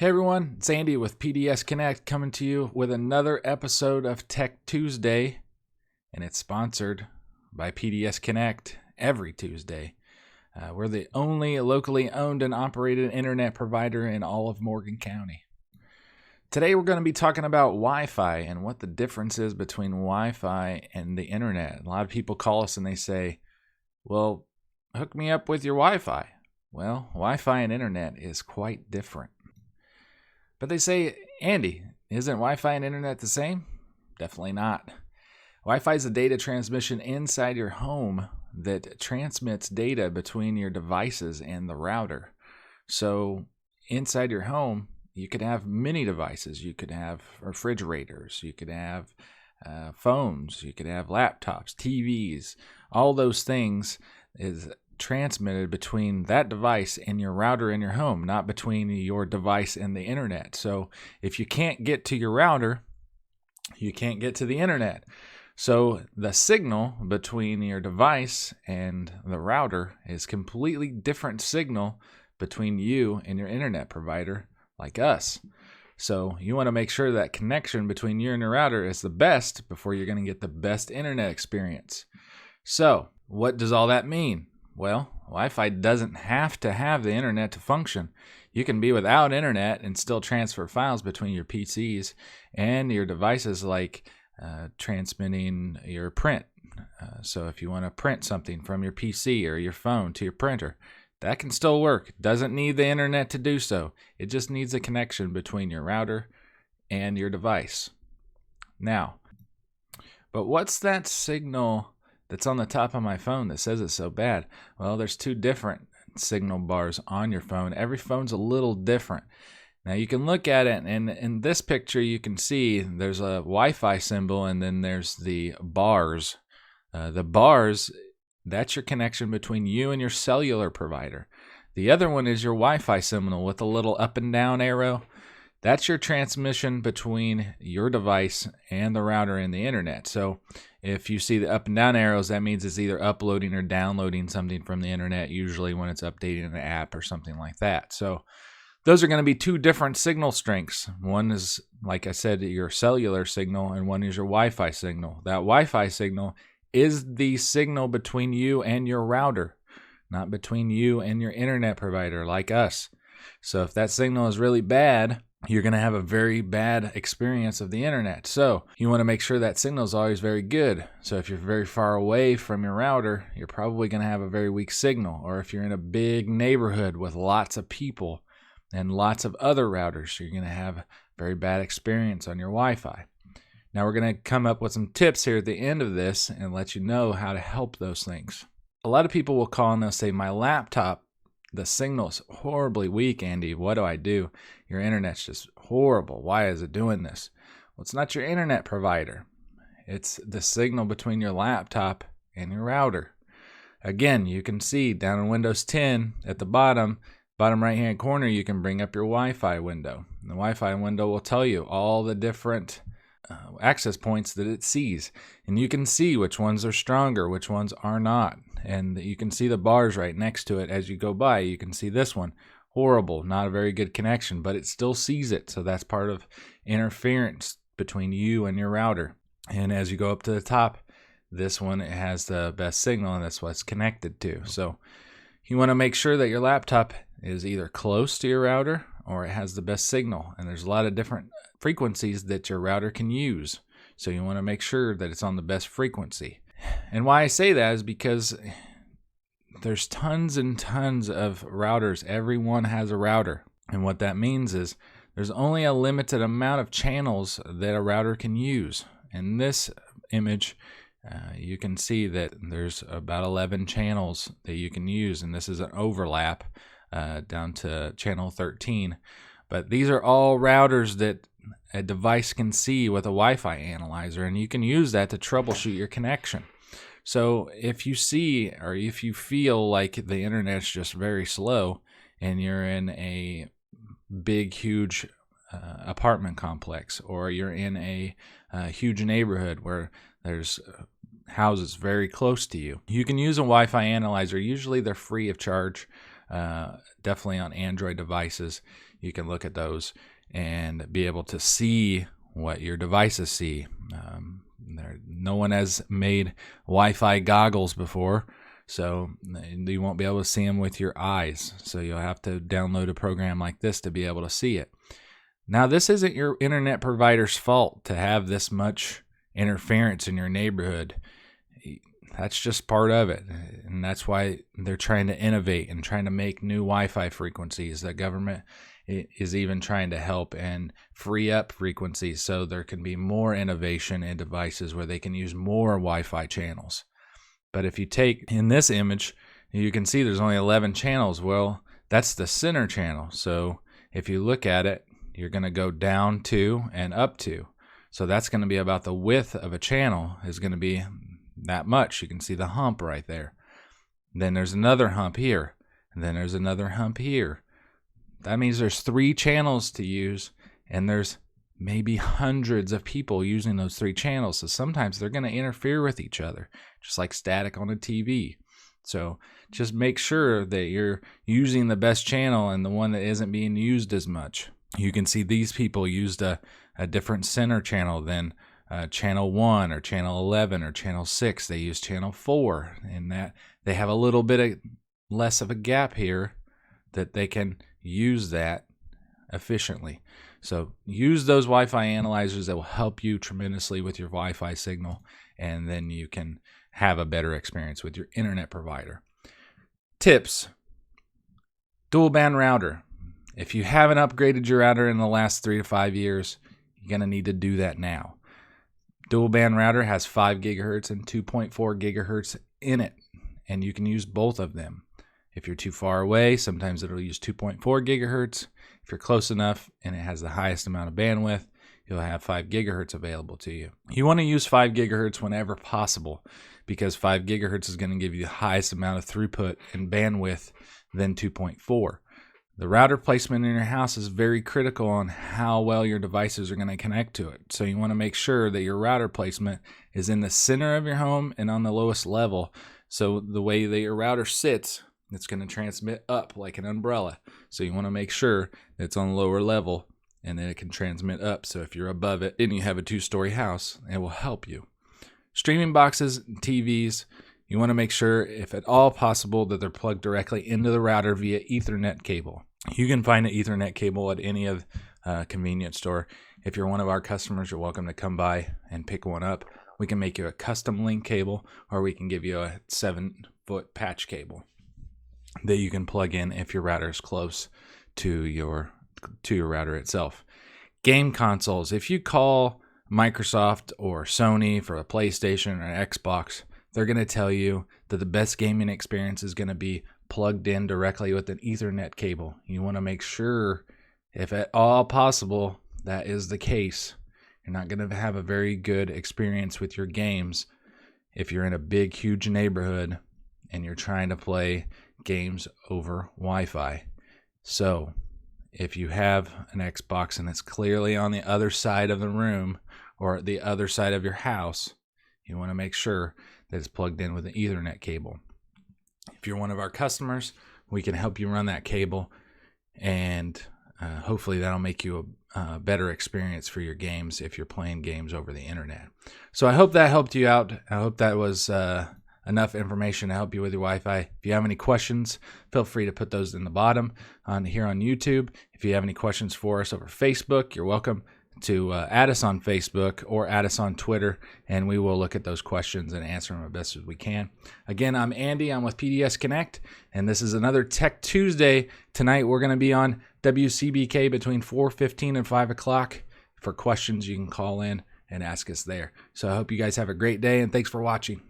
Hey everyone, it's Andy with PDSConnect coming to you with another episode of Tech Tuesday, and it's sponsored by PDSConnect every Tuesday. We're the only locally owned and operated internet provider in all of Morgan County. Today we're going to be talking about Wi-Fi and what the difference is between Wi-Fi and the internet. A lot of people call us and they say, well, hook me up with your Wi-Fi. Well, Wi-Fi and internet is quite different. But they say, Andy, isn't Wi-Fi and internet the same? Definitely not. Wi-Fi is a data transmission inside your home that transmits data between your devices and the router. So inside your home, you could have many devices. You could have refrigerators. You could have phones. You could have laptops, TVs. All those things is transmitted between that device and your router in your home, not between your device and the internet. So if you can't get to your router, you can't get to the internet. So the signal between your device and the router is completely different signal between you and your internet provider like us. So you want to make sure that connection between you and your router is the best before you're going to get the best internet experience. So what does all that mean? Well, Wi-Fi doesn't have to have the internet to function. You can be without internet and still transfer files between your PCs and your devices, like transmitting your print. So if you want to print something from your PC or your phone to your printer, that can still work. It doesn't need the internet to do so. It just needs a connection between your router and your device. Now, but what's that signal that's on the top of my phone that says it's so bad? Well, there's two different signal bars on your phone. Every phone's a little different. Now you can look at it, and in this picture you can see there's a Wi-Fi symbol, and then there's the bars. The bars, that's your connection between you and your cellular provider. The other one is your Wi-Fi symbol with a little up and down arrow. That's your transmission between your device and the router and the internet. So if you see the up and down arrows, that means it's either uploading or downloading something from the internet, usually when it's updating an app or something like that. So those are going to be two different signal strengths. One is, like I said, your cellular signal, and one is your Wi-Fi signal. That Wi-Fi signal is the signal between you and your router, not between you and your internet provider like us. So if that signal is really bad, you're going to have a very bad experience of the internet. So you want to make sure that signal is always very good. So if you're very far away from your router, you're probably going to have a very weak signal. Or if you're in a big neighborhood with lots of people and lots of other routers, you're going to have a very bad experience on your Wi-Fi. Now we're going to come up with some tips here at the end of this and let you know how to help those things. A lot of people will call and they'll say, my laptop, the signal's horribly weak, Andy. What do I do? Your internet's just horrible. Why is it doing this? Well, it's not your internet provider. It's the signal between your laptop and your router. Again, you can see down in Windows 10 at the bottom right-hand corner, you can bring up your Wi-Fi window. And the Wi-Fi window will tell you all the different access points that it sees. And you can see which ones are stronger, which ones are not. And you can see the bars right next to it as you go by. You can see this one, horrible, not a very good connection, but it still sees it. So that's part of interference between you and your router. And as you go up to the top, this one has the best signal, and that's what it's connected to. So you want to make sure that your laptop is either close to your router or it has the best signal. And there's a lot of different frequencies that your router can use. So you want to make sure that it's on the best frequency. And why I say that is because there's tons and tons of routers. Everyone has a router. And what that means is there's only a limited amount of channels that a router can use. In this image, you can see that there's about 11 channels that you can use. And this is an overlap down to channel 13. But these are all routers that a device can see with a Wi-Fi analyzer, and you can use that to troubleshoot your connection. So if you see or if you feel like the internet's just very slow and you're in a big, huge apartment complex, or you're in a huge neighborhood where there's houses very close to you, you can use a Wi-Fi analyzer. Usually they're free of charge, definitely on Android devices. you can look at those and be able to see what your devices see. No one has made Wi-Fi goggles before, so you won't be able to see them with your eyes. So you'll have to download a program like this to be able to see it. Now, this isn't your internet provider's fault to have this much interference in your neighborhood. That's just part of it, and that's why they're trying to innovate and trying to make new Wi-Fi frequencies. The government is even trying to help and free up frequencies so there can be more innovation in devices where they can use more Wi-Fi channels. But if you take in this image, you can see there's only 11 channels. Well, that's the center channel. So if you look at it, you're going to go down 2 and up 2. So that's going to be about the width of a channel is going to be that much. You can see the hump right there. Then there's another hump here, and then there's another hump here. That means there's 3 channels to use, and there's maybe hundreds of people using those 3 channels. So sometimes they're going to interfere with each other, just like static on a TV. So just make sure that you're using the best channel and the one that isn't being used as much. You can see these people used a different center channel than channel 1 or channel 11 or channel 6. They use channel 4, and that they have a little bit less of a gap here that they can use that efficiently. So use those Wi-Fi analyzers that will help you tremendously with your Wi-Fi signal, and then you can have a better experience with your internet provider. Tips: dual band router. If you haven't upgraded your router in the last 3 to 5 years, you're going to need to do that now. Dual band router has 5 gigahertz and 2.4 gigahertz in it, and you can use both of them. If you're too far away, sometimes it'll use 2.4 gigahertz. If you're close enough and it has the highest amount of bandwidth, you'll have 5 gigahertz available to you. You want to use 5 gigahertz whenever possible, because 5 gigahertz is going to give you the highest amount of throughput and bandwidth than 2.4. The router placement in your house is very critical on how well your devices are going to connect to it. So you want to make sure that your router placement is in the center of your home and on the lowest level. So the way that your router sits, it's going to transmit up like an umbrella. So you want to make sure that it's on the lower level and then it can transmit up. So if you're above it and you have a 2-story house, it will help you. Streaming boxes, TVs, you want to make sure, if at all possible, that they're plugged directly into the router via Ethernet cable. You can find an Ethernet cable at any of convenience store. If you're one of our customers, you're welcome to come by and pick one up. We can make you a custom link cable, or we can give you a 7-foot patch cable that you can plug in if your router is close to your router itself. Game consoles. If you call Microsoft or Sony for a PlayStation or an Xbox, they're going to tell you that the best gaming experience is going to be plugged in directly with an Ethernet cable. You want to make sure, if at all possible, that is the case. You're not going to have a very good experience with your games if you're in a big, huge neighborhood and you're trying to play games over Wi-Fi. So if you have an Xbox and it's clearly on the other side of the room or the other side of your house, you want to make sure that it's plugged in with an Ethernet cable. If you're one of our customers, we can help you run that cable, and hopefully that'll make you a better experience for your games if you're playing games over the internet. So I hope that helped you out. I hope that was enough information to help you with your Wi-Fi. If you have any questions, feel free to put those in the bottom here on YouTube. If you have any questions for us over Facebook, you're welcome to add us on Facebook or add us on Twitter, and we will look at those questions and answer them as best as we can. Again, I'm Andy. I'm with PDSConnect, and this is another Tech Tuesday. Tonight we're going to be on WCBK between 4:15 and 5 o'clock. For questions, you can call in and ask us there. So I hope you guys have a great day, and thanks for watching.